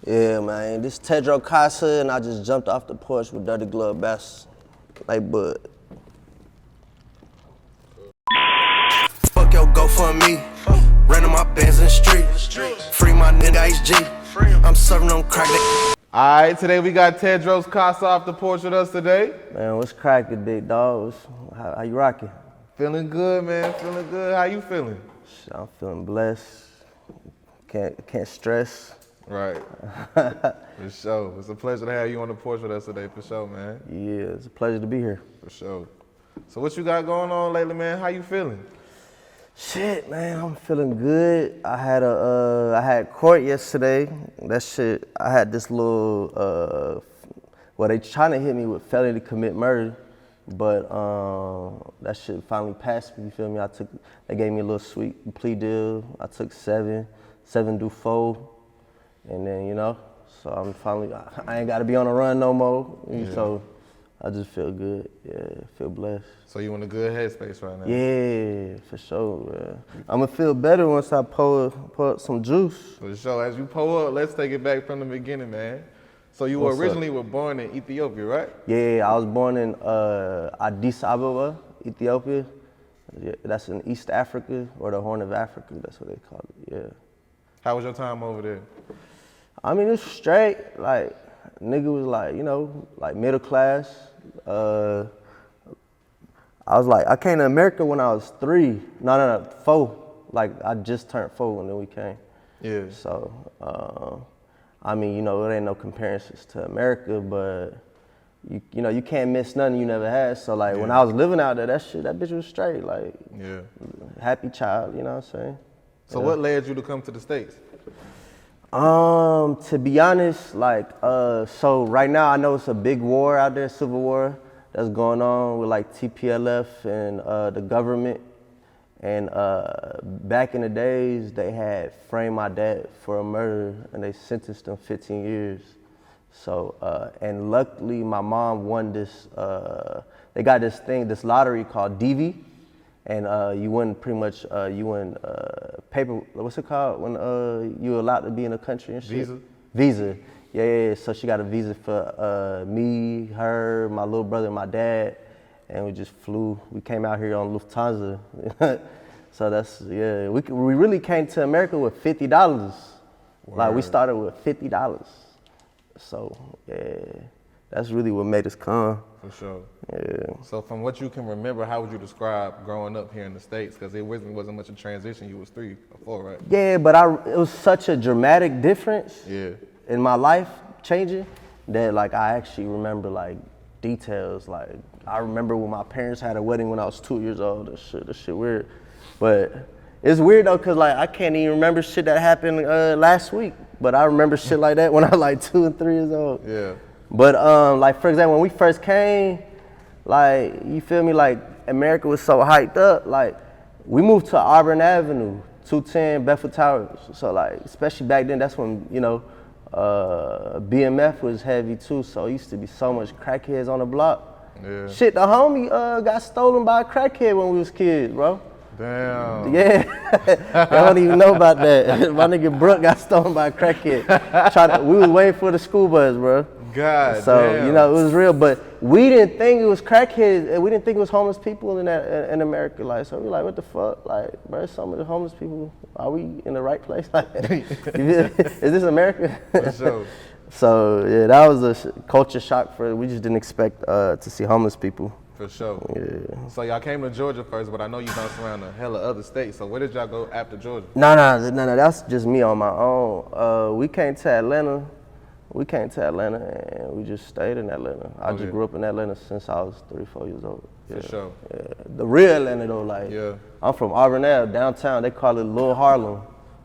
Yeah, man. This TedroKassa, and I just jumped off the porch with Dirty Glove Bass, like Bud. Fuck your go for me. Ran on my bands in the street. Free my nigga HG. I'm serving on crack. All right, today we got TedroKassa off the porch with us today. Man, what's cracking, big dog? How you rocking? Feeling good, man. Feeling good. How you feeling? I'm feeling blessed. Can't stress. Right. For sure. It's a pleasure to have you on the porch with us today, for sure, man. Yeah, it's a pleasure to be here. For sure. So what you got going on lately, man? How you feeling? Shit, man, I'm feeling good. I had court yesterday. That shit, I had this little, well, they trying to hit me with felony to commit murder, but that shit finally passed me, you feel me? They gave me a little sweet plea deal. I took 7 do 4, and then, you know, so I'm finally, I ain't gotta be on the run no more, so I just feel good, feel blessed. So you in a good headspace right now? Yeah, for sure. I'm gonna feel better once I pour up some juice. For sure. As you pour up, let's take it back from the beginning, man. So you originally were born in Ethiopia, right? Yeah, I was born in Addis Ababa, Ethiopia. Yeah, that's in East Africa, or the Horn of Africa, that's what they call it, yeah. How was your time over there? I mean, it's straight, like, nigga was like, you know, like middle class. I was like, I came to America when I was 3. No, 4. Like, I just turned 4 and then we came. Yeah. So, I mean, you know, it ain't no comparisons to America, but you know, you can't miss nothing you never had. So like, when I was living out there, that bitch was straight. Like, happy child, you know what I'm saying? So what led you to come to the States? To be honest, like, so right now I know it's a big war out there, civil war that's going on with like TPLF and the government. And back in the days, they had framed my dad for a murder and they sentenced him 15 years. So, and luckily my mom won this, they got this lottery called DV. And you win pretty much, paper, what's it called, when you're allowed to be in a country and shit? Visa. Yeah. So she got a visa for me, her, my little brother, and my dad. And we just flew. We came out here on Lufthansa. So that's, yeah. We really came to America with $50. Word. Like, we started with $50. So, yeah. That's really what made us come. For sure. Yeah. So from what you can remember, how would you describe growing up here in the States? Because it wasn't much of a transition. You was 3 or 4, right? Yeah, but it was such a dramatic difference in my life changing that like I actually remember like details. Like I remember when my parents had a wedding when I was 2 years old. That shit weird. But it's weird though, cause like I can't even remember shit that happened last week. But I remember shit like that when I was like 2 and 3 years old. Yeah. But like for example, when we first came, like you feel me, like America was so hyped up. Like we moved to Auburn Avenue, 210 Bedford Towers. So like, especially back then, that's when you know BMF was heavy too. So it used to be so much crackheads on the block. Yeah. Shit, the homie got stolen by a crackhead when we was kids, bro. Damn. Yeah, I don't even know about that. My nigga Brooke got stolen by a crackhead. We was waiting for the school bus, bro. God so damn. You know it was real, but we didn't think it was crackheads. We didn't think it was homeless people in America. Like, so we like, what the fuck? Like, bro, some of the homeless people, are we in the right place? Like, is this America? For sure. So yeah, that was a culture shock we just didn't expect to see homeless people. For sure. Yeah. So y'all came to Georgia first, but I know you bounced around a hella other states. So where did y'all go after Georgia? No, that's just me on my own. We came to Atlanta. And we just stayed in Atlanta. I just grew up in Atlanta since I was 3, 4 years old. Yeah. For sure. Yeah. The real Atlanta though, like, I'm from Auburn Ave, downtown. They call it Little Harlem.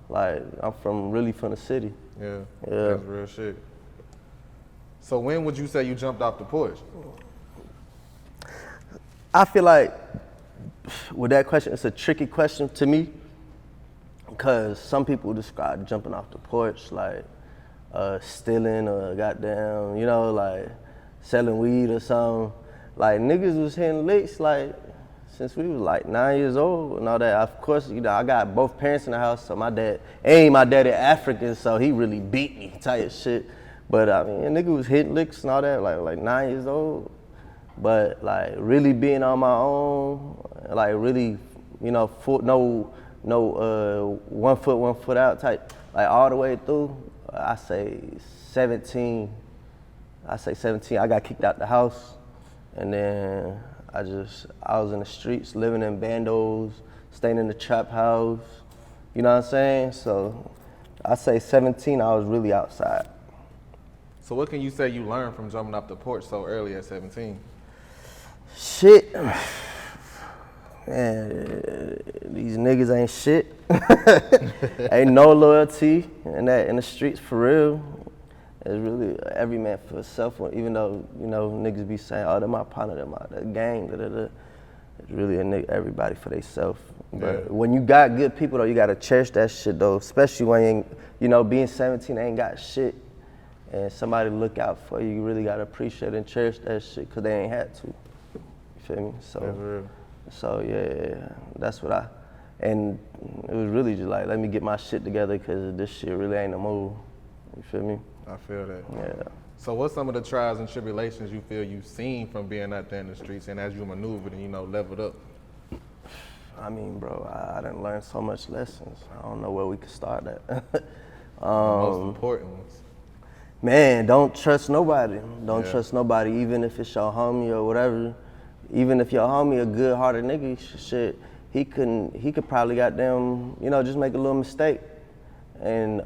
Like, I'm really from the city. Yeah. That's real shit. So when would you say you jumped off the porch? I feel like with that question, it's a tricky question to me because some people describe jumping off the porch like stealing or goddamn, you know, like selling weed or something. Like niggas was hitting licks like since we was like 9 years old and all that. Of course, you know, I got both parents in the house, so my daddy African, so he really beat me type shit. But I mean, a nigga was hitting licks and all that, like 9 years old. But like really being on my own, like really, you know, no 1 foot out type, like all the way through. I say 17. I got kicked out the house, and then I was in the streets, living in bandos, staying in the trap house. You know what I'm saying? So I say 17, I was really outside. So what can you say you learned from jumping off the porch so early at 17? Shit. Man, these niggas ain't shit. Ain't no loyalty in the streets for real. It's really every man for himself. Even though, you know, niggas be saying, oh, they're my partner, they're my gang, da-da-da. It's really everybody for themselves. But when you got good people, though, you gotta cherish that shit, though. Especially when you ain't, you know, being 17, ain't got shit. And somebody look out for you, you really gotta appreciate and cherish that shit, cause they ain't had to. You feel me? So yeah, that's what and it was really just like, let me get my shit together, cause this shit really ain't a move. You feel me? I feel that. Yeah. So what's some of the trials and tribulations you feel you've seen from being out there in the streets and as you maneuvered and, you know, leveled up? I mean, bro, I done learned so much lessons. I don't know where we could start at. The most important ones. Man, don't trust nobody. Don't trust nobody, even if it's your homie or whatever. Even if your homie a good-hearted nigga, shit, he could probably goddamn, you know, just make a little mistake, and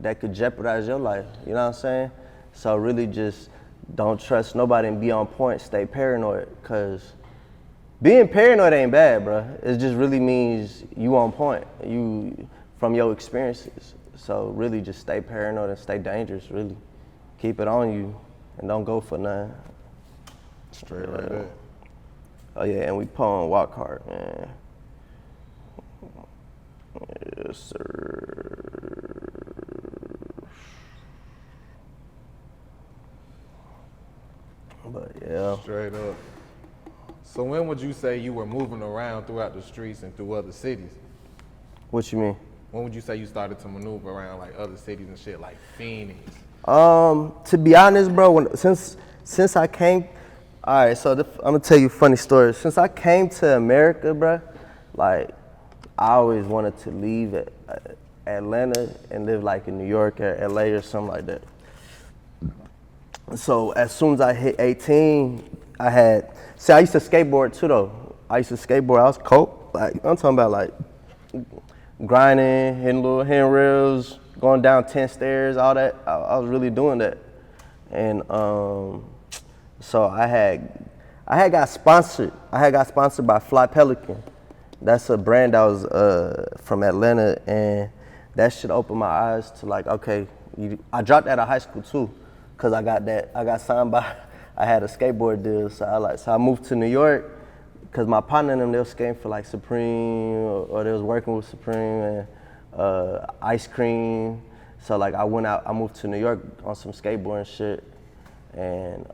that could jeopardize your life. You know what I'm saying? So really, just don't trust nobody and be on point. Stay paranoid, cause being paranoid ain't bad, bro. It just really means you on point. You from your experiences. So really, just stay paranoid and stay dangerous. Really, keep it on you, and don't go for nothing. Straight like that. Oh yeah, and we pulling walk hard, man. Yes, sir. But yeah. Straight up. So when would you say you were moving around throughout the streets and through other cities? What you mean? When would you say you started to maneuver around like other cities and shit, like Phoenix? To be honest, bro, since I came, all right, so I'm gonna tell you a funny story. Since I came to America, bro, like I always wanted to leave Atlanta and live like in New York or LA or something like that. So as soon as I hit 18, I used to skateboard too though. I used to skateboard, I was cold. Like, I'm talking about like grinding, hitting little handrails, going down 10 stairs, all that. I was really doing that. And so I had got sponsored. I had got sponsored by Fly Pelican. That's a brand that was from Atlanta, and that shit opened my eyes to like, okay, I dropped out of high school too, cause I got signed by, I had a skateboard deal, so I moved to New York, cause my partner and them, they was skating for like Supreme, or they was working with Supreme and Ice Cream. So like I moved to New York on some skateboarding shit, and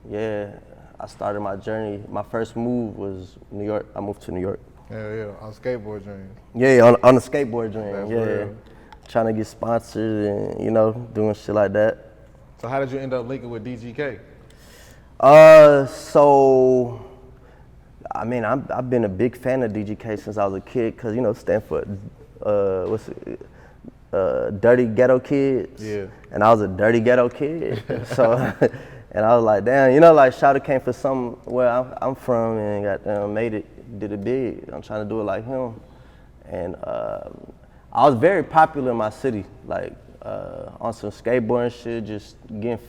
yeah, I started my journey. My first move was New York. I moved to New York. Yeah, on skateboard dreams. Yeah, on the skateboard dream. That's yeah, real. Trying to get sponsored and, you know, doing shit like that. So how did you end up linking with DGK? So, I mean, I've been a big fan of DGK since I was a kid, cause you know, stand for dirty ghetto kids. Yeah. And I was a dirty ghetto kid, so. And I was like, damn, you know, like Shawty came for where I'm from and goddamn did it big. I'm trying to do it like him. And I was very popular in my city, like on some skateboarding shit, just getting,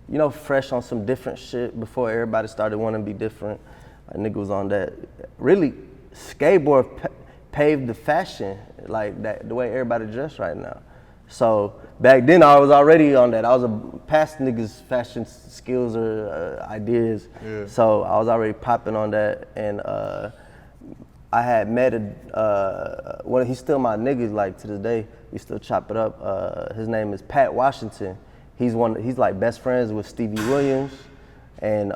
you know, fresh on some different shit before everybody started wanting to be different. Like nigga was on that. Really, skateboard paved the fashion, like that, the way everybody dressed right now. So back then I was already on that. I was past niggas' fashion skills or ideas. Yeah. So I was already popping on that, and I had met he's still my niggas, like to this day. We still chop it up. His name is Pat Washington. He's like best friends with Stevie Williams. and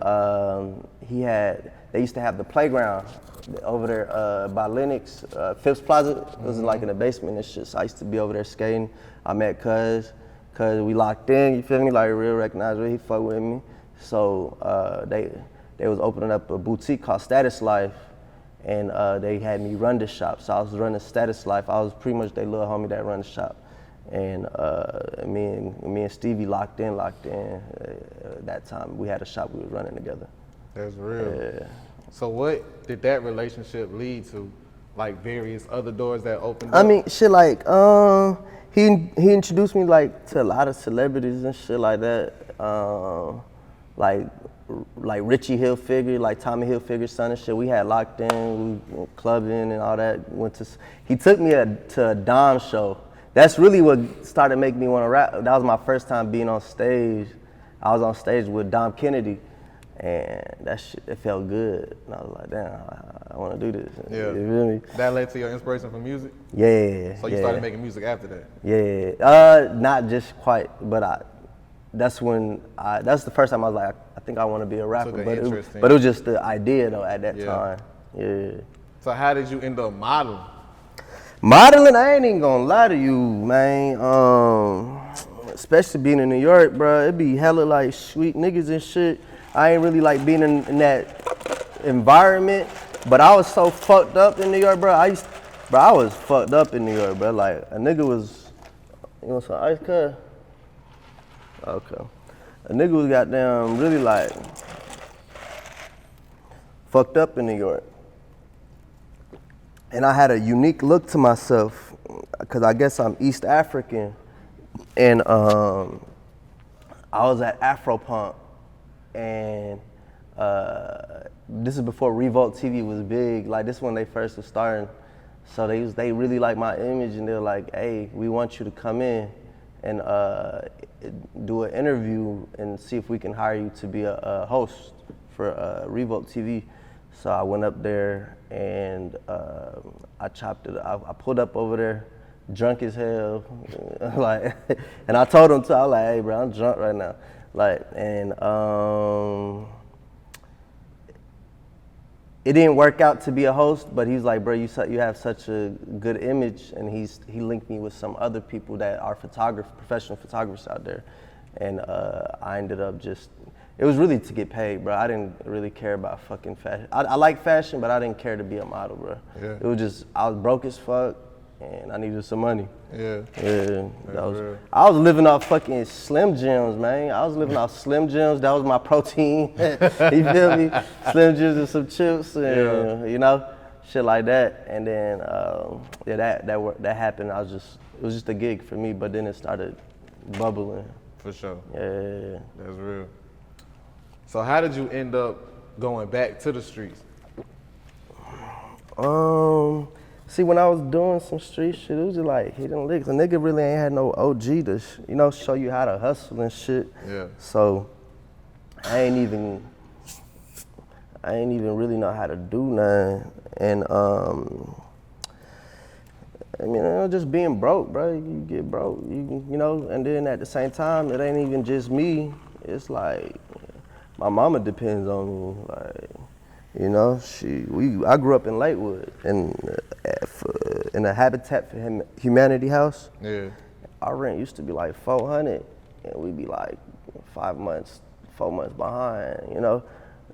they used to have the playground over there by Lennox, Phipps Plaza. It was like in the basement and shit. So I used to be over there skating. I met Cuz we locked in, you feel me? Like real recognized, he fuck with me. So they was opening up a boutique called Status Life, and they had me run the shop. So I was running Status Life. I was pretty much their little homie that run the shop. And me and Stevie locked in. That time we had a shop we was running together. That's real. Yeah. So what did that relationship lead to? Like various other doors that opened I up? mean, shit like, he introduced me like to a lot of celebrities and shit like that. Like Richie Hilfiger, like Tommy Hilfiger's son and shit. We had locked in, we went clubbing and all that. He took me to a Dom show. That's really what started making me want to rap. That was my first time being on stage. I was on stage with Dom Kennedy, and that shit, it felt good. And I was like, damn, I want to do this. Yeah. You feel me? That led to your inspiration for music? Yeah. So you started making music after that? Yeah. Not just quite, but that's the first time I was like, I think I want to be a rapper. But it was just the idea though at that time. Yeah. So how did you end up modeling? Modeling, I ain't even gonna lie to you, man. Especially being in New York, bro, it be hella like sweet niggas and shit. I ain't really like being in that environment, but I was so fucked up in New York, bro. I was fucked up in New York, bro. Like a nigga was, you want some ice cut? Okay. A nigga was goddamn really like fucked up in New York. And I had a unique look to myself, because I guess I'm East African. And I was at Afropunk, and this is before Revolt TV was big. Like this when they first was starting. So they really liked my image, and they're like, hey, we want you to come in and do an interview and see if we can hire you to be a host for Revolt TV. So I went up there and I chopped it. I pulled up over there, drunk as hell, like, and I told him too. I was like, "Hey, bro, I'm drunk right now." Like, and it didn't work out to be a host, but he's like, "Bro, you have such a good image," and he linked me with some other people that are professional photographers out there, and I ended up just. It was really to get paid, bro. I didn't really care about fucking fashion. I like fashion, but I didn't care to be a model, bro. Yeah. It was just, I was broke as fuck, and I needed some money. Yeah. I was living off fucking Slim Jims, man. I was living off Slim Jims. That was my protein. You feel me? Slim Jims and some chips, and you know, shit like that. And then, that happened. It was just a gig for me, but then it started bubbling. For sure. Yeah. That's real. So how did you end up going back to the streets? See, when I was doing some street shit, it was just like hitting licks. A nigga really ain't had no OG to, show you how to hustle and shit. Yeah. So I ain't even really know how to do nothing. And I mean, just being broke, bro. You get broke, and then at the same time, it ain't even just me. It's like, my mama depends on me, like, I grew up in Lakewood, in a Habitat for Humanity house. Yeah. Our rent used to be like $400, and we'd be like 4 months behind,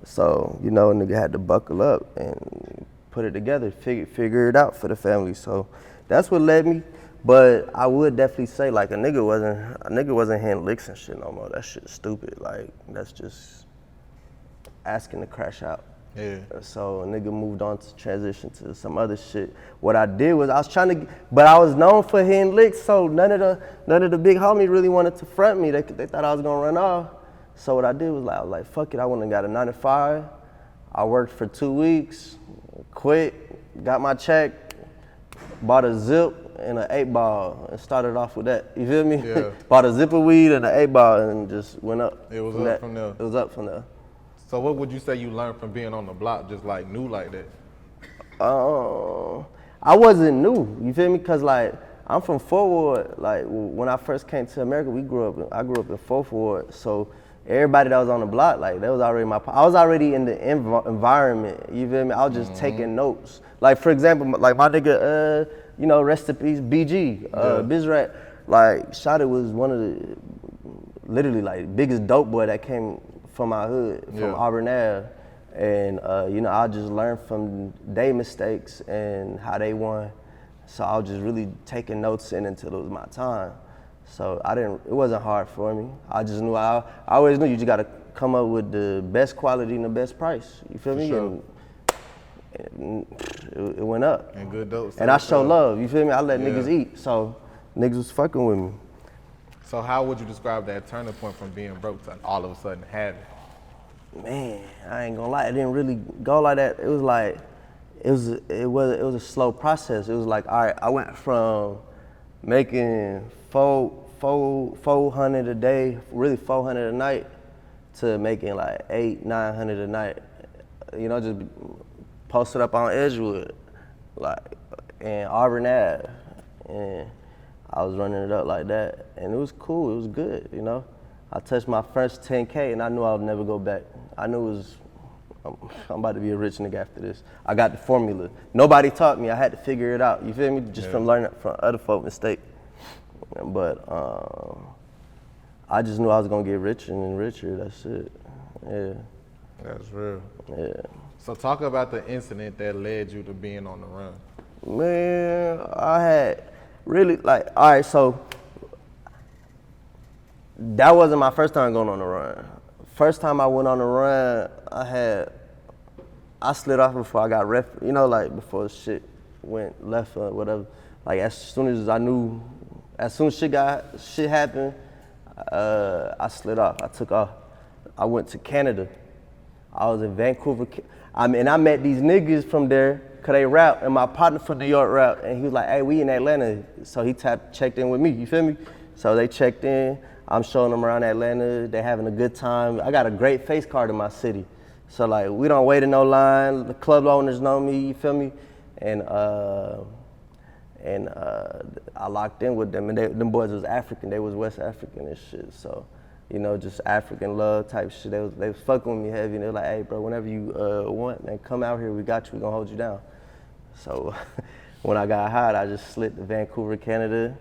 So, a nigga had to buckle up and put it together, figure it out for the family. So that's what led me. But I would definitely say, like, a nigga wasn't hitting licks and shit no more. That shit's stupid. Like, that's just asking to crash out. Yeah. So a nigga moved on to transition to some other shit. What I did was but I was known for hitting licks, so none of the big homies really wanted to front me. They thought I was gonna run off. So what I did was I was like, fuck it, I went and got a 9 to 5. I worked for 2 weeks, quit, got my check, bought a zip and an 8-ball and started off with that. You feel me? Yeah. Bought a zip of weed and an 8-ball and just went up. It was up from there. It was up from there. So what would you say you learned from being on the block, just like new like that? I wasn't new, you feel me? Cause like, I'm from 4th Ward. Like when I first came to America, I grew up in 4th Ward. So everybody that was on the block, like that was already I was already in the environment. You feel me? I was just taking notes. Like for example, like my nigga, you know, rest in peace, BG, Bizrat. Like Shotty was one of the literally like biggest dope boy that came from my hood, from Auburn Ave. And you know, I just learned from their mistakes and how they won. So I was just really taking notes in until it was my time. So it wasn't hard for me. I just knew, I always knew you just gotta come up with the best quality and the best price. You feel me? Sure. And it went up. And good dope. And I show love, you feel me? I let niggas eat, so niggas was fucking with me. So how would you describe that turning point from being broke to all of a sudden having? Man, I ain't gonna lie, it didn't really go like that. It was like, it was a slow process. It was like, all right, I went from making 400 a day, really 400 a night, to making like 800-900 a night. You know, just posted up on Edgewood, like, and Auburn Ave, and I was running it up like that, and it was cool, it was good, you know. I touched my first 10K and I knew I would never go back. I knew it was, I'm about to be a rich nigga after this. I got the formula. Nobody taught me, I had to figure it out, you feel me? Just from learning from other folk mistakes. But I just knew I was gonna get richer and richer, that's it, yeah. That's real. Yeah. So talk about the incident that led you to being on the run. Man, I had really, like, all right, so that wasn't my first time going on the run. First time I went on the run, I slid off before I got you know, like before shit went left or whatever. Like as soon as shit happened, I slid off, I took off. I went to Canada. I was in Vancouver, and I met these niggas from there, cause they rap, and my partner from New York rap, and he was like, hey, we in Atlanta. So he checked in with me, you feel me? So they checked in, I'm showing them around Atlanta, they having a good time. I got a great face card in my city. So like, we don't wait in no line, the club owners know me, you feel me? And I locked in with them, and them boys was African, they was West African and shit, so. You know, just African love type shit. They was fucking with me heavy, and they were like, hey, bro, whenever you want, man, come out here, we got you, we gonna hold you down. So when I got hot, I just slid to Vancouver, Canada,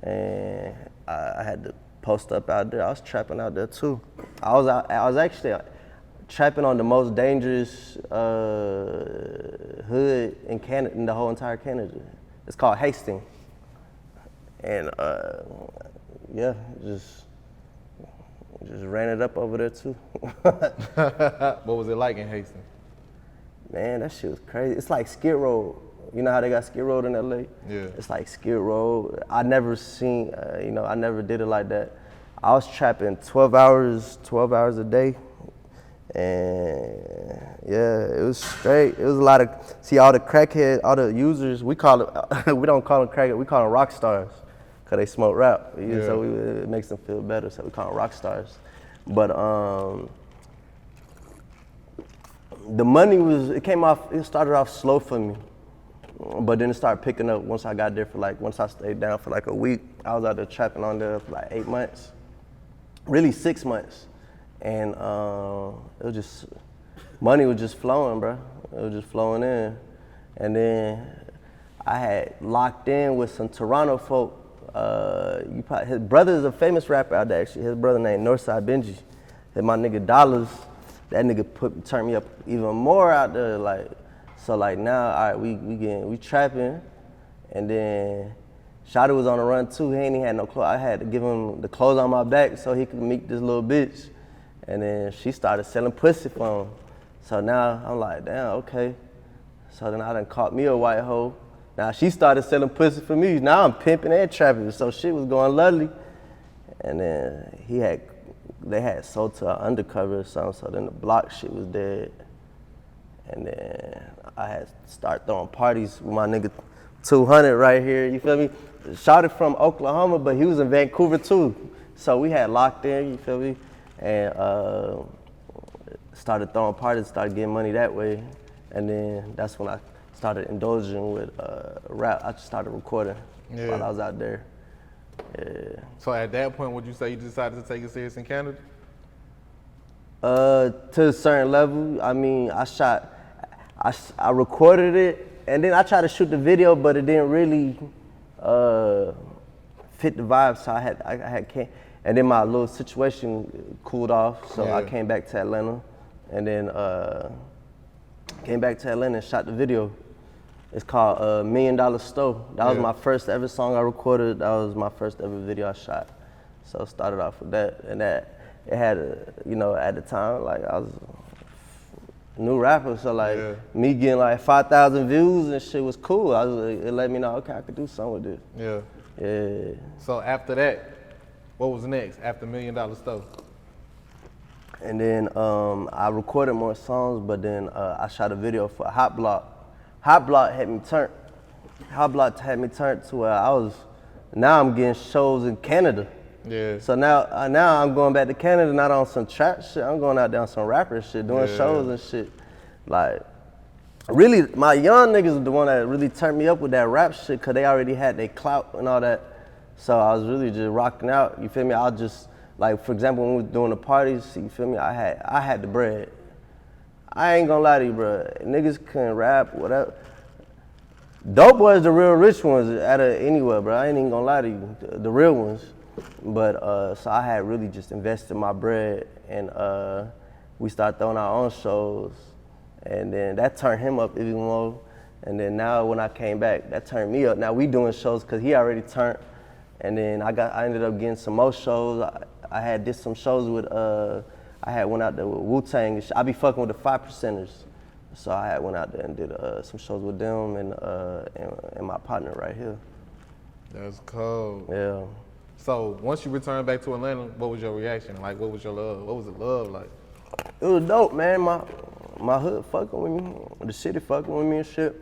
and I had to post up out there. I was trapping out there too. I was actually trapping on the most dangerous hood in Canada, in the whole entire Canada. It's called Hastings. And yeah, just ran it up over there too. What was it like in Hastings? Man, that shit was crazy. It's like Skid Row. You know how they got Skid Row in LA? Yeah. It's like Skid Row. I never seen, you know, I never did it like that. I was trapping 12 hours a day. And yeah, it was straight. It was a lot of, see all the crackhead, all the users, we don't call them crackhead, we call them rock stars. Cause they smoke rap, so it makes them feel better, so we call them rock stars. But the money it started off slow for me, but then it started picking up once I got there once I stayed down for like a week. I was out there trapping on there for like 8 months, really 6 months. And it was just, money was just flowing, bro. It was just flowing in. And then I had locked in with some Toronto folk. His brother is a famous rapper out there, actually. His brother named Northside Benji. And my nigga Dollars, that nigga turned me up even more out there. Like, so like now, all right, we trapping, and then Shotty was on the run too. He ain't even had no clothes. I had to give him the clothes on my back so he could meet this little bitch. And then she started selling pussy for him. So now I'm like, damn, okay. So then I done caught me a white hoe. Now she started selling pussy for me. Now I'm pimping and trapping. So shit was going lovely. And then they had sold to an undercover or something. So then the block shit was dead. And then I had started throwing parties with my nigga 200 right here. You feel me? Shot it from Oklahoma, but he was in Vancouver too. So we had locked in, you feel me? And started throwing parties, started getting money that way. And then that's when I started indulging with rap. I just started recording while I was out there. Yeah. So at that point, would you say you decided to take it serious in Canada? To a certain level. I mean, I recorded it, and then I tried to shoot the video, but it didn't really fit the vibe. So I had came, and then my little situation cooled off. So I came back to Atlanta, and then came back to Atlanta and shot the video. It's called $1 Million Store. That was my first ever song I recorded. That was my first ever video I shot. So it started off with that, and that it had, at the time, like I was a new rapper, so like me getting like 5,000 views and shit was cool. It let me know, okay, I could do something with this. Yeah. So after that, what was next after $1 Million Store? And then I recorded more songs, but then I shot a video for Hot Block. Hot Block had me turned. Hot Block had me turned to where now I'm getting shows in Canada. Yeah. So now I'm going back to Canada, not on some trap shit. I'm going out there on some rapper shit, doing shows and shit. Like, really, my young niggas are the one that really turned me up with that rap shit, cause they already had their clout and all that. So I was really just rocking out. You feel me? I just, like, for example, when we was doing the parties, you feel me? I had the bread. I ain't gonna lie to you, bro. Niggas couldn't rap, whatever. Dope boys the real rich ones out of anywhere, bro. I ain't even gonna lie to you, the real ones. But so I had really just invested my bread, and we started throwing our own shows, and then that turned him up even more. And then now when I came back, that turned me up. Now we doing shows because he already turned, and then I ended up getting some more shows. I did some shows with I had went out there with Wu-Tang. I be fucking with the 5 Percenters. So I had went out there and did some shows with them and my partner right here. That's cool. Yeah. So once you returned back to Atlanta, what was your reaction? Like, what was your love? What was the love like? It was dope, man. My hood fucking with me. The city fucking with me and shit.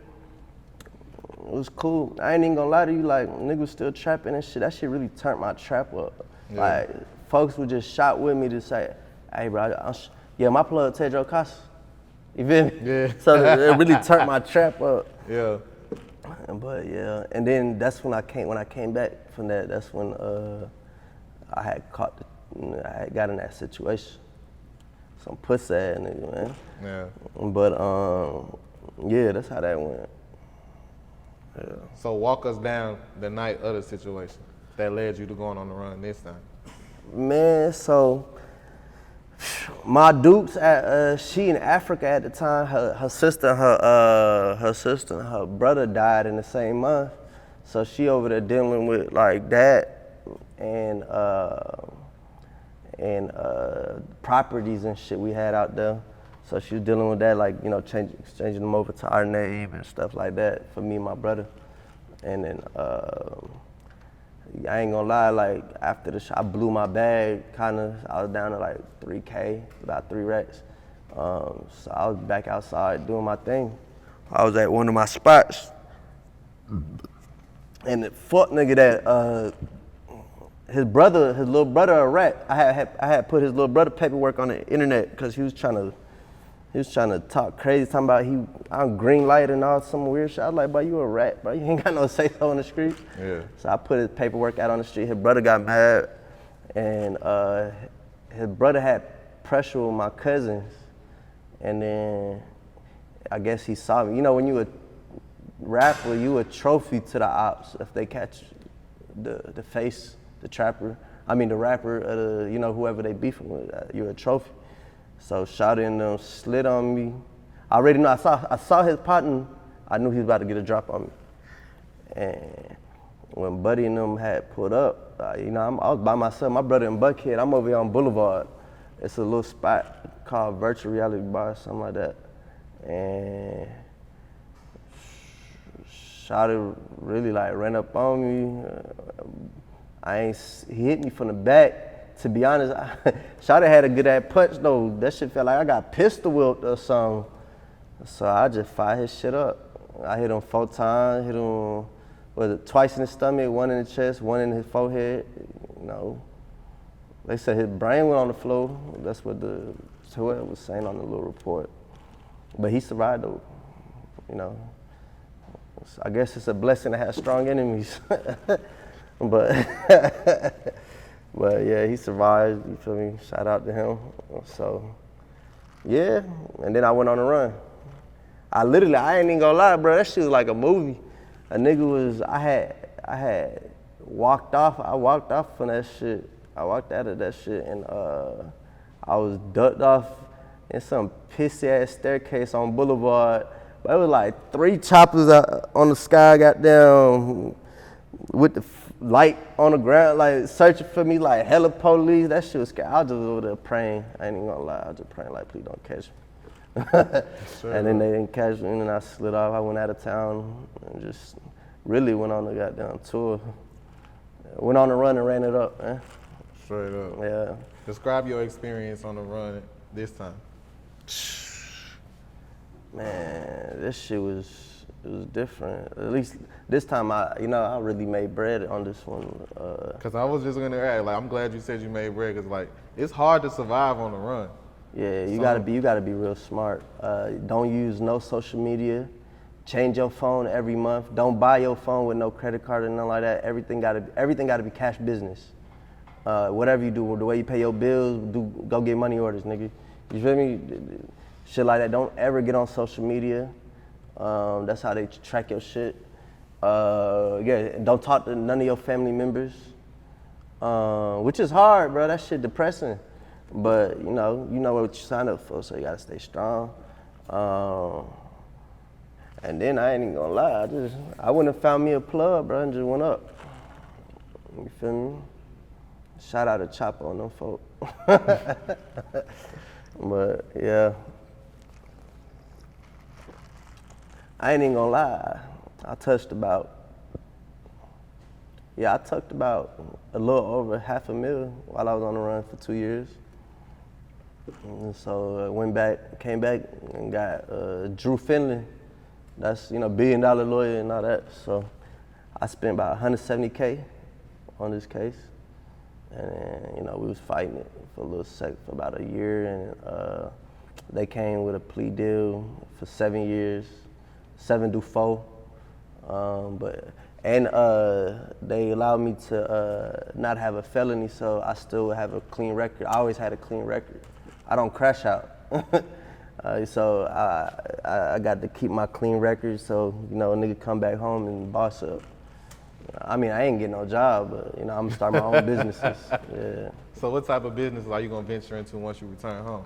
It was cool. I ain't even gonna lie to you, like, niggas still trapping and shit. That shit really turned my trap up. Yeah. Like, folks would just shot with me to say, hey, bro, my plug TedroKassa. You feel me? Yeah. So it really turned my trap up. Yeah. But yeah, and then that's when I came back from that. That's when I had I had got in that situation. Some pussy ass nigga, man. Yeah. But yeah, that's how that went. Yeah. So walk us down the night of the situation that led you to going on the run this time. Man, so my Dukes, she in Africa at the time. Her sister and her brother died in the same month. So she over there dealing with like that and properties and shit we had out there. So she was dealing with that, like, exchanging them over to our name and stuff like that for me and my brother. And then I ain't gonna lie, like, after the shot, I blew my bag, kinda. I was down to like 3K, about 3 racks. So I was back outside doing my thing. I was at one of my spots, and the fuck nigga that, his little brother a rat. I had put his little brother paperwork on the internet because he was trying to talk crazy, talking about I'm green light and all some weird shit. I was like, bro, you a rat, bro. You ain't got no say so on the street. Yeah. So I put his paperwork out on the street. His brother got mad, and his brother had pressure with my cousins. And then I guess he saw me. You know, when you a rapper, you a trophy to the ops if they catch the face, the rapper, whoever they beefing with, you're a trophy. So Shawty and them slid on me. I already know, I saw his partner, I knew he was about to get a drop on me. And when Buddy and them had pulled up, I was by myself, my brother in Buckhead, I'm over here on Boulevard. It's a little spot called Virtual Reality Bar, something like that. And Shawty really like ran up on me. He hit me from the back. To be honest, Shawty had a good ass punch though. That shit felt like I got pistol whipped or something. So I just fired his shit up. I hit him 4 times, hit him twice in the stomach, 1 in the chest, 1 in his forehead. They said his brain went on the floor. That's what whoever was saying on the little report. But he survived though, So I guess it's a blessing to have strong enemies. But yeah, he survived, you feel me? Shout out to him. So Yeah, and then I went on a run. I ain't even gonna lie, bro, that shit was like a movie. A nigga was, I had walked off from that shit. I walked out of that shit and I was ducked off in some pissy ass staircase on Boulevard. But it was like 3 choppers out on the sky, goddamn, with the light on the ground, like searching for me, like hella police. That shit was scary. I was just over there praying. I ain't even gonna lie. I was just praying, like, please don't catch me. Sure. And then they didn't catch me, and then I slid off. I went out of town and just really went on the goddamn tour. Went on the run and ran it up, man. Straight up. Yeah. Describe your experience on the run this time. Man, this shit was different. At least this time I really made bread on this one. Cause I was just gonna ask, like, I'm glad you said you made bread, cause like it's hard to survive on the run. Yeah, you gotta be real smart. Don't use no social media. Change your phone every month. Don't buy your phone with no credit card or nothing like that. Everything gotta be cash business. Whatever you do, the way you pay your bills, go get money orders, nigga. You feel me? Shit like that. Don't ever get on social media. That's how they track your shit. Don't talk to none of your family members, which is hard, bro. That shit depressing. But you know what you signed up for, so you gotta stay strong. And then I ain't even gonna lie, I wouldn't have found me a plug, bro, and just went up. You feel me? Shout out to Chopper on them folk. But yeah. I ain't even gonna lie, I tucked about a little over $500,000 while I was on the run for 2 years. And so came back and got Drew Finley. That's, $1 billion lawyer and all that. So I spent about $170K on this case. And then, we was fighting it for a little sec for about a year, and they came with a plea deal for 7 years. 7 to 4, they allowed me to not have a felony, so I still have a clean record. I always had a clean record. I don't crash out, so I got to keep my clean record. So a nigga come back home and boss up. I mean, I ain't getting no job, but I'm gonna start my own businesses. Yeah. So what type of business are you gonna venture into once you return home?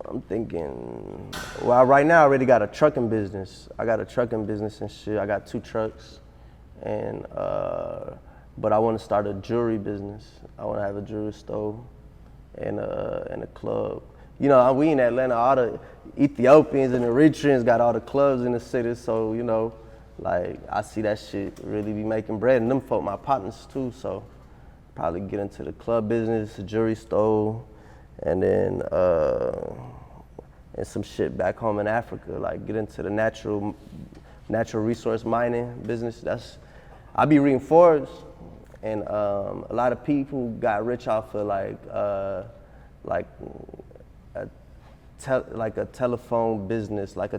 I'm thinking, well, right now I already got a trucking business. I got a trucking business and shit. I got 2 trucks, and but I want to start a jewelry business. I want to have a jewelry store and a club. We in Atlanta, all the Ethiopians and Eritreans got all the clubs in the city, so like I see that shit really be making bread, and them folk my partners too, so probably get into the club business, a jewelry store, and then and some shit back home in Africa, like get into the natural resource mining business. I be reading Forbes, and a lot of people got rich off of like a telephone business, like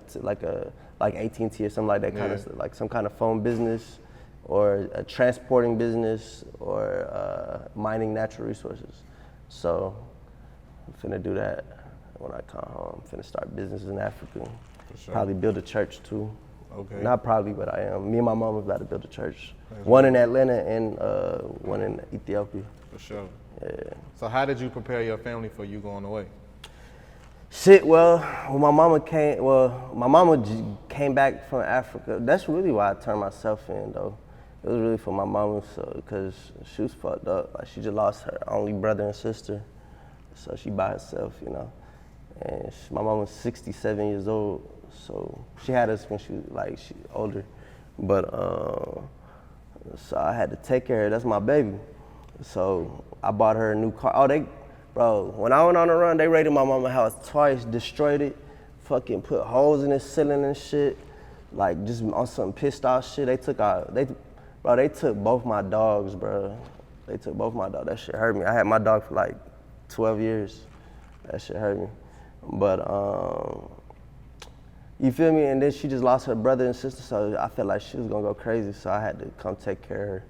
AT&T or something like that, kind of like some kind of phone business, or a transporting business, or mining natural resources. So I'm finna do that when I come home. I'm finna start businesses in Africa. For sure. Probably build a church too. Okay. Not probably, but I am. Me and my mom was about to build a church. One in Atlanta and one in Ethiopia. For sure. Yeah. So how did you prepare your family for you going away? Shit, well, when my mama came back from Africa. That's really why I turned myself in, though. It was really for my mama, because she was fucked up. Like, she just lost her only brother and sister, so she by herself, And my mama was 67 years old, so she had us when she older. But so I had to take care of her. That's my baby. So I bought her a new car. Bro, when I went on the run, they raided my mama's house twice, destroyed it, fucking put holes in the ceiling and shit, like just on some pissed off shit. They took both my dogs, bro. They took both my dogs. That shit hurt me. I had my dog for like 12 years. That shit hurt me. But you feel me? And then she just lost her brother and sister, so I felt like she was gonna go crazy. So I had to come take care of her.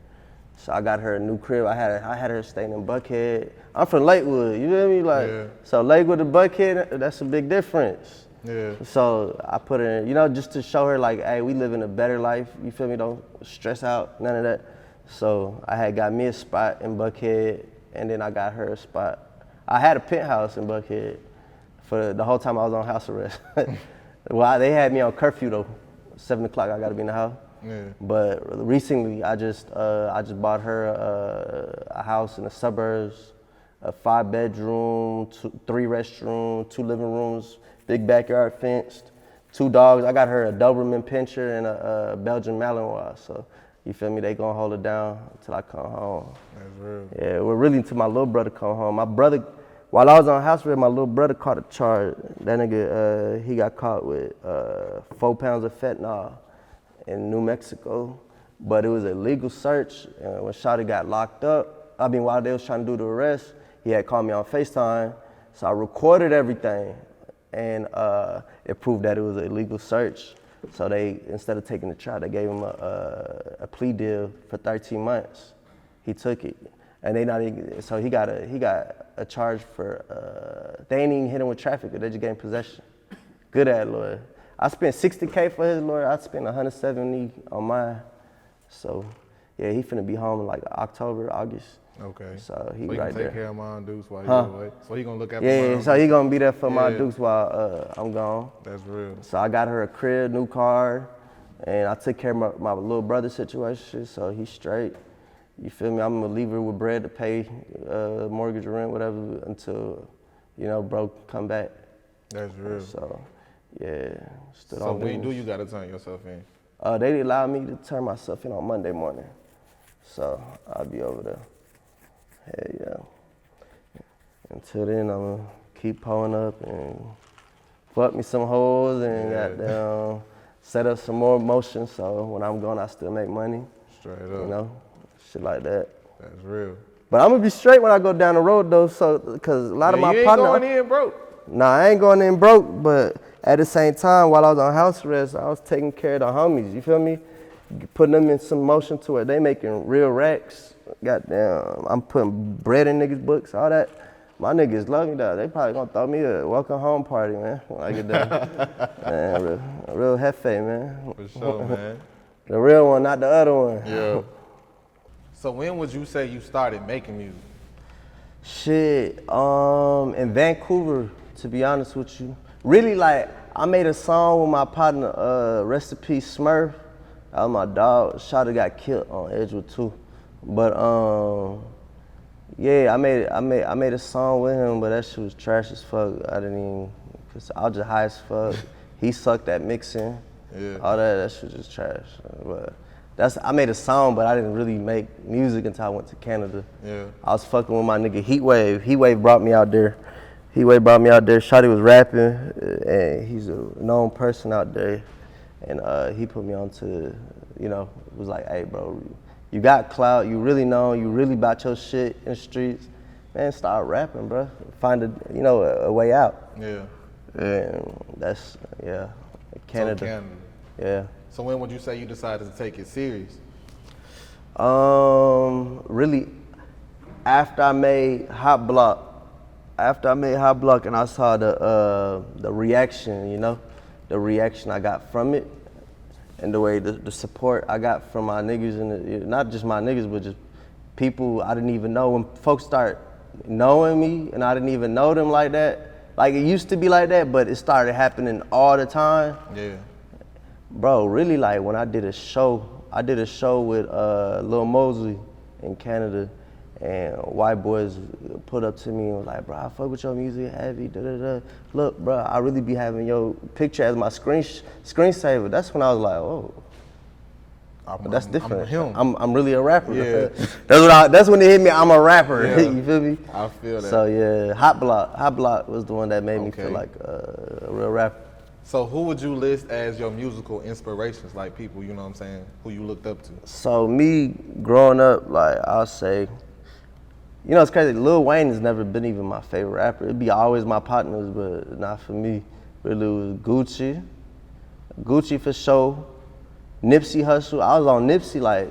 So I got her a new crib. I had her staying in Buckhead. I'm from Lakewood, you feel me? Like, Yeah. so Lakewood to Buckhead, that's a big difference. Yeah. So I put her in, you know, just to show her like, hey, we living a better life, you feel me? Don't stress out, none of that. So I had got me a spot in Buckhead, and then I got her a spot. I had a penthouse in Buckhead for the whole time I was on house arrest. Well, they had me on curfew though. 7 o'clock, I gotta be in the house. Yeah. But recently, I just bought her a house in the suburbs, a 5-bedroom, 3 restrooms, 2 living rooms, big backyard fenced, 2 dogs. I got her a Doberman Pinscher and a Belgian Malinois. So you feel me? They gonna hold it down until I come home. That's real. Yeah, well, really until my little brother come home. My brother, while I was on house arrest, my little brother caught a charge. That nigga, he got caught with 4 pounds of fentanyl in New Mexico, but it was a legal search. And when Shawty got locked up, while they was trying to do the arrest, he had called me on FaceTime, so I recorded everything, and it proved that it was an illegal search. So they, instead of taking the trial, they gave him a plea deal for 13 months. He took it, and they not even, so he got a charge for, they ain't even hit him with traffic, they just gave him possession. Good ad lawyer. I spent $60K for his lawyer. I spent $170 on mine. So, yeah, he finna be home in like October, August. Okay. So he so right can there. take care of my Dukes while you're away. So he gonna look after Yeah, my so he gonna be there for my Yeah. Dukes while I'm gone. That's real. So I got her a crib, new car, and I took care of my little brother situation, so he's straight. You feel me? I'm gonna leave her with bread to pay mortgage or rent, whatever, until, you know, bro come back. That's real. So, yeah. So when you gotta turn yourself in? They allowed me to turn myself in on Monday morning. So I'll be over there. Hell yeah. Until then, I'm gonna keep pulling up and fuck me some hoes and goddamn set up some more motion, so when I'm gone, I still make money. Straight up. You know, shit like that. That's real. But I'm gonna be straight when I go down the road though, so because a lot of my you ain't partners. going in broke. Nah, I ain't going in broke, but at the same time, while I was on house arrest, I was taking care of the homies, you feel me? Putting them in some motion to it. They making real racks. Goddamn, I'm putting bread in niggas' books, all that. My niggas love me though. They probably gonna throw me a welcome home party, man, when I get done. Man, real hefe, man. For sure, man. The real one, not the other one. Yeah. So when would you say you started making music? Shit, in Vancouver, to be honest with you. Really, like, I made a song with my partner, rest in peace, Smurf. That was my dog. Shawty got killed on Edgewood too. But yeah, I made a song with him, but that shit was trash as fuck. I didn't even, cause I was just high as fuck. He sucked at mixing. Yeah. All that shit was just trash. But I made a song, but I didn't really make music until I went to Canada. Yeah. I was fucking with my nigga Heatwave. Heatwave brought me out there. Shawty was rapping, and he's a known person out there. And he put me on to, you know, was like, hey, bro, you got clout, you really know, you really about your shit in the streets. Man, start rapping, bro. Find a way out. Yeah. And that's, yeah, Canada. So Canada. Yeah. So when would you say you decided to take it serious? Really, after I made Hot Block, and I saw the reaction, you know, the reaction I got from it, and the way the support I got from my niggas, and not just my niggas, but just people I didn't even know. When folks start knowing me, and I didn't even know them like that, like it used to be like that, but it started happening all the time. Yeah. Bro, really, like when I did a show with Lil Mosey in Canada, and white boys put up to me and was like, bro, I fuck with your music heavy, da-da-da. Look, bro, I really be having your picture as my screensaver. That's when I was like, oh, but that's different. I'm really a rapper. Yeah. That's when it hit me, I'm a rapper, Yeah. you feel me? I feel that. So yeah, Hot Block was the one that made me feel like a real rapper. So who would you list as your musical inspirations, like people, you know what I'm saying, who you looked up to? So me, growing up, like I'll say, you know, it's crazy. Lil Wayne has never been even my favorite rapper. It'd be always my partners, but not for me. Really, it was Gucci for sure. Nipsey Hussle. I was on Nipsey like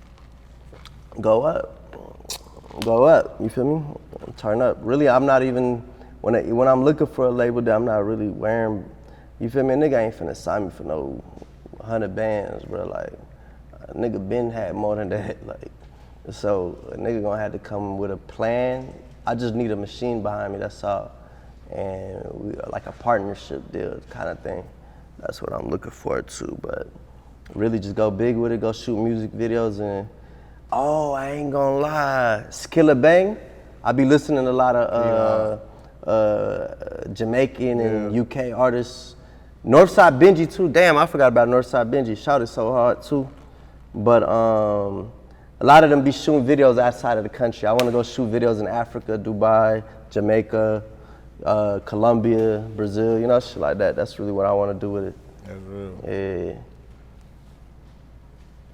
go up. You feel me? Turn up. Really, I'm not even when I'm looking for a label that I'm not really wearing. You feel me? A nigga ain't finna sign me for no 100 bands, bro. Like a nigga been had more than that. Like so, a nigga gonna have to come with a plan. I just need a machine behind me. That's all. And we like a partnership deal kind of thing. That's what I'm looking forward to. But really, just go big with it. Go shoot music videos and. Oh, I ain't gonna lie. Skilla Bang. I be listening to a lot of Jamaican and UK artists. Northside Benji too. Damn, I forgot about Northside Benji. Shouted so hard too. But a lot of them be shooting videos outside of the country. I want to go shoot videos in Africa, Dubai, Jamaica, Colombia, Brazil. You know, shit like that. That's really what I want to do with it. That's real. Yeah.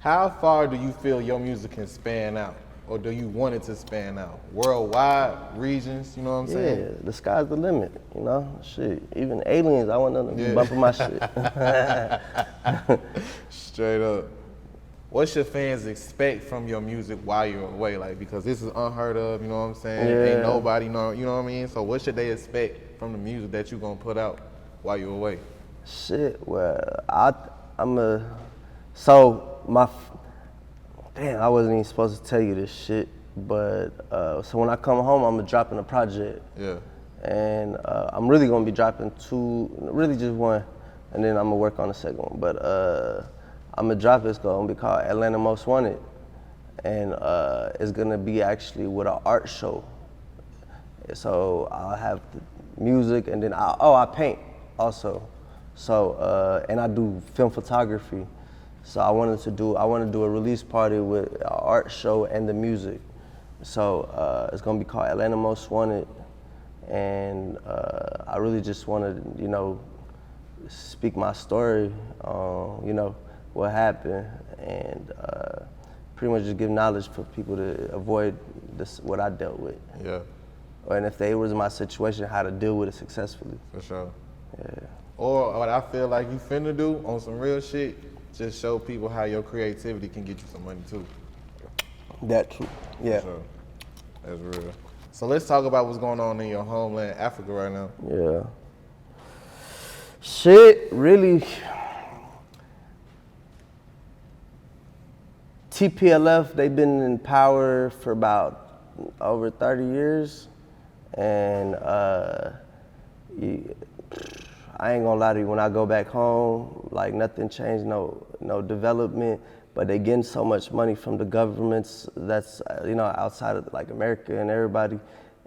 How far do you feel your music can span out? Or do you want it to span out? Worldwide, regions, you know what I'm saying? Yeah, the sky's the limit, you know? Shit, even aliens, I want them to be bumping my shit. Straight up. What should fans expect from your music while you're away? Like, because this is unheard of, you know what I'm saying? Yeah. Ain't nobody know, you know what I mean? So what should they expect from the music that you're gonna put out while you're away? Shit, well, I wasn't even supposed to tell you this shit, but so when I come home, I'm dropping a project. Yeah. And I'm really gonna be dropping two, really just one, and then I'm gonna work on the second one. But I'm gonna drop it. It's gonna be called Atlanta Most Wanted, and it's gonna be actually with an art show. So I'll have the music, and then I paint also. So and I do film photography. So I want to do a release party with an art show and the music. So it's gonna be called Atlanta Most Wanted, and I really just want to, you know, speak my story, you know, what happened, and pretty much just give knowledge for people to avoid this, what I dealt with. Yeah. And if they was in my situation, how to deal with it successfully. For sure. Yeah. Or what I feel like you finna do on some real shit, just show people how your creativity can get you some money too. That too. Yeah. For sure. That's real. So let's talk about what's going on in your homeland, Africa, right now. Yeah. Shit, really. TPLF, they've been in power for about over 30 years, and I ain't gonna lie to you, when I go back home, like nothing changed, no development, but they getting so much money from the governments that's, you know, outside of like America and everybody,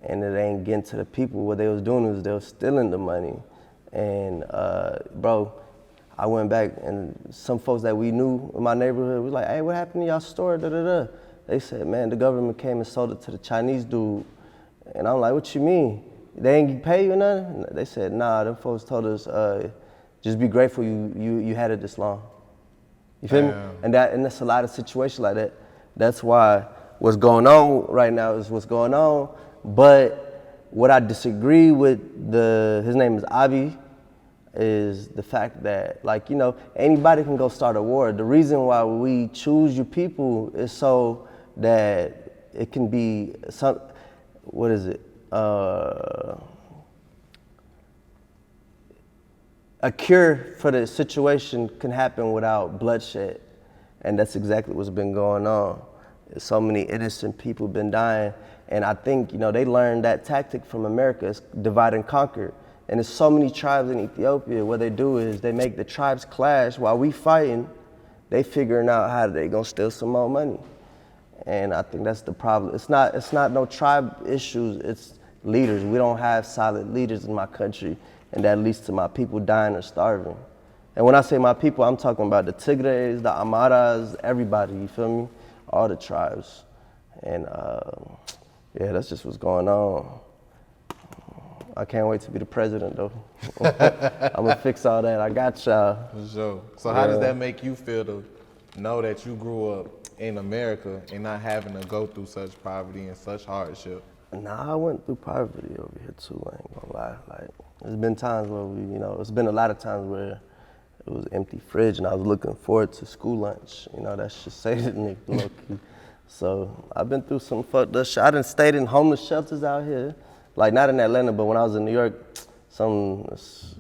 and it ain't getting to the people. What they was doing was they was stealing the money. And bro, I went back and some folks that we knew in my neighborhood was like, hey, what happened to y'all store, da-da-da? They said, man, the government came and sold it to the Chinese dude. And I'm like, what you mean? They ain't pay you or nothing? They said, nah, them folks told us, just be grateful you had it this long. You feel me? And that's a lot of situations like that. That's why what's going on right now is what's going on. But what I disagree with his name is Abi, is the fact that, like, you know, anybody can go start a war. The reason why we choose you people is so that it can be a cure for the situation can happen without bloodshed. And that's exactly what's been going on. So many innocent people been dying. And I think, you know, they learned that tactic from America, it's divide and conquer. And there's so many tribes in Ethiopia, what they do is they make the tribes clash while we fighting, they figuring out how they gonna steal some more money. And I think that's the problem. It's not no tribe issues, it's leaders. We don't have solid leaders in my country, and that leads to my people dying or starving. And when I say my people, I'm talking about the Tigres, the Amaras, everybody, you feel me? All the tribes. And yeah, that's just what's going on. I can't wait to be the president, though. I'm gonna fix all that. I got y'all. For sure. So how does that make you feel to know that you grew up in America and not having to go through such poverty and such hardship? Nah, I went through poverty over here too, I ain't gonna lie. Like, there's been times where it's been a lot of times where it was empty fridge and I was looking forward to school lunch. You know, that's just say to nigga, low key. So I've been through some fucked up shit. I done stayed in homeless shelters out here. Like not in Atlanta, but when I was in New York, some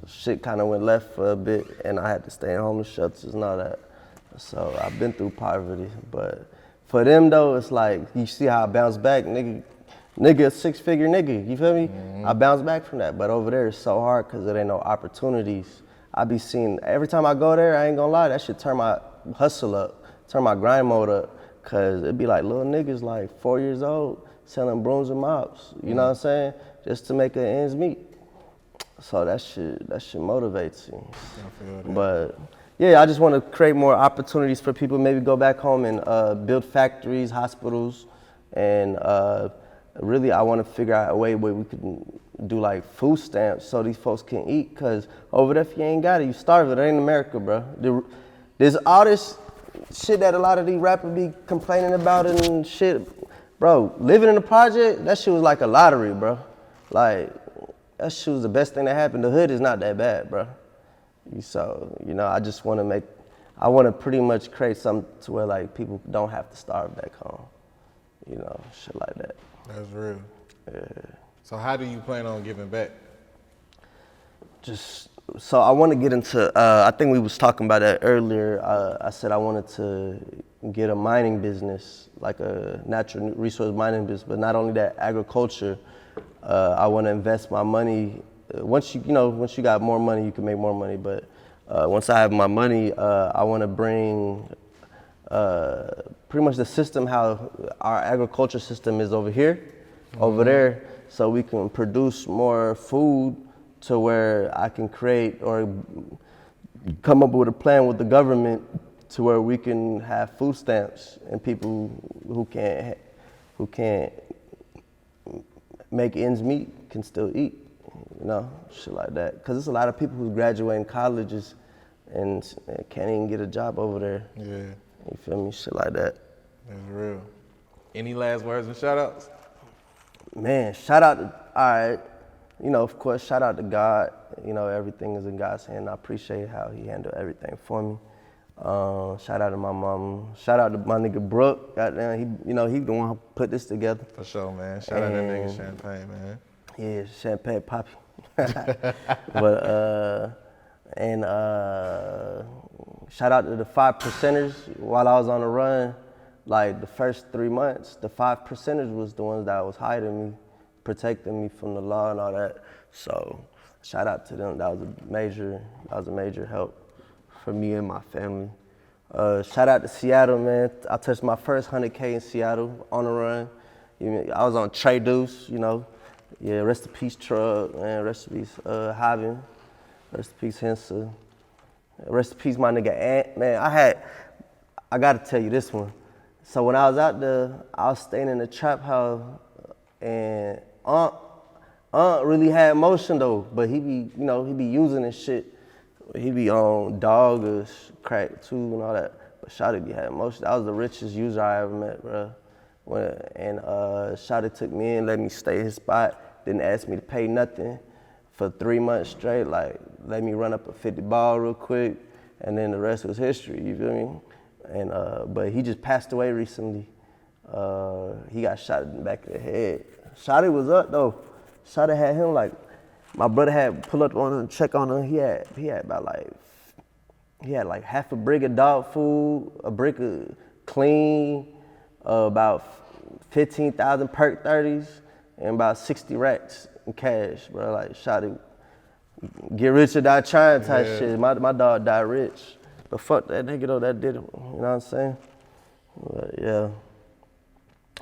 shit kind of went left for a bit and I had to stay in homeless shelters and all that. So I've been through poverty, but for them though, it's like, you see how I bounce back, nigga, a 6-figure nigga, you feel me? I bounce back from that, but over there it's so hard because there ain't no opportunities. I be seeing, every time I go there, I ain't gonna lie, that shit turn my hustle up, turn my grind mode up, cause it be like little niggas like 4 years old selling brooms and mops, you know what I'm saying? Just to make their ends meet. So that shit motivates you. I feel that. But yeah, I just want to create more opportunities for people, maybe go back home and build factories, hospitals, and really I want to figure out a way where we can do like food stamps so these folks can eat, cause over there if you ain't got it, you starve it. It ain't America, bro. There's all this shit that a lot of these rappers be complaining about and shit. Bro, living in the project, that shit was like a lottery, bro. Like, that shit was the best thing that happened. The hood is not that bad, bro. So, you know, I just want to pretty much create something to where like people don't have to starve back home. You know, shit like that. That's real. Yeah. So how do you plan on giving back? So I want to get into, I think we was talking about that earlier. I said I wanted to get a mining business, like a natural resource mining business, but not only that, agriculture. I want to invest my money. Once you got more money, you can make more money. But once I have my money, I want to bring pretty much the system how our agriculture system is over here, over there, so we can produce more food to where I can create or come up with a plan with the government to where we can have food stamps and people who can't make ends meet can still eat, you know, shit like that. Because there's a lot of people who graduate in colleges and can't even get a job over there. Yeah. You feel me? Shit like that. That's real. Any last words and shout outs? Man, shout out to, all right, you know, of course, shout out to God. You know, everything is in God's hand. I appreciate how he handled everything for me. Shout out to my mom. Shout out to my nigga Brooke. Goddamn, he the one who put this together. For sure, man. Shout out that nigga Champagne, man. Yeah, Champagne Poppy. But shout out to the 5%ers. While I was on the run, like the first 3 months, the 5%ers was the ones that was hiding me, protecting me from the law and all that. So shout out to them. That was a major help for me and my family. Shout out to Seattle, man. I touched my first 100K in Seattle on the run. I was on Trey Deuce, you know. Yeah, rest in peace, Truck, man. Rest in peace, Hobbin. Rest in peace, Hensa. Rest in peace, my nigga Ant. Man, I gotta tell you this one. So when I was out there, I was staying in the trap house, and Aunt really had motion though, but he be using this shit. He be on dog or crack too and all that. But Shawty be having motion. That was the richest user I ever met, bro. Shawty took me in, let me stay at his spot, didn't ask me to pay nothing for 3 months straight. Like, let me run up a 50 ball real quick, and then the rest was history, you feel me? And but he just passed away recently. He got shot in the back of the head. Shawty was up though. Shawty had him like, my brother had pull up on him, check on him. He had like half a brick of dog food, a brick of clean, about 15,000 perk 30s, and about 60 racks in cash, bro. Like, Shawty, get rich or die trying type shit. My dog died rich. But fuck that nigga though, that did it. You know what I'm saying? But yeah.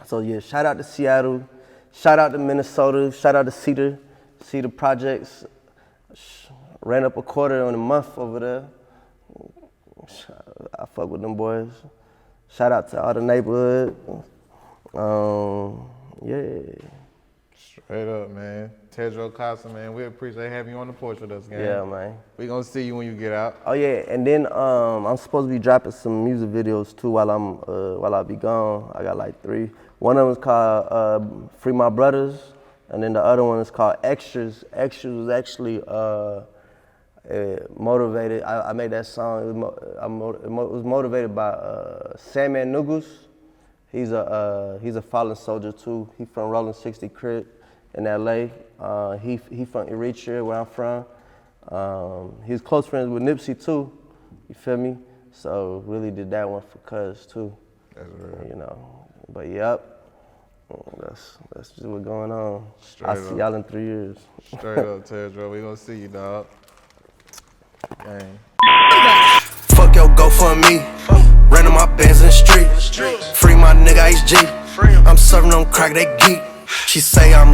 So yeah, shout out to Seattle. Shout out to Minnesota. Shout out to Cedar Projects. Ran up a quarter in a month over there. I fuck with them boys. Shout out to all the neighborhood. Yeah. Straight up, man. TedroKassa, man. We appreciate having you on the porch with us, man. Yeah, man. We gonna see you when you get out. Oh yeah, and then I'm supposed to be dropping some music videos too while I be gone. I got like 3. One of them is called Free My Brothers, and then the other one is called Extras. Extras was actually motivated. I made that song. It was motivated by Sandman Nugus, He's a fallen soldier too. He from Rolling 60 Crib in LA. He from Eritrea, where I'm from. He's close friends with Nipsey too. You feel me? So really did that one for Cuz too. That's real. You know, but yep. That's just what's going on. Straight I'll see y'all in 3 years. Straight up, Tedro. We gonna see you, dog. Gang. Fuck your GoFundMe. Random my bands in the street. Free my nigga HG. I'm serving on crack, they geek. She say I'm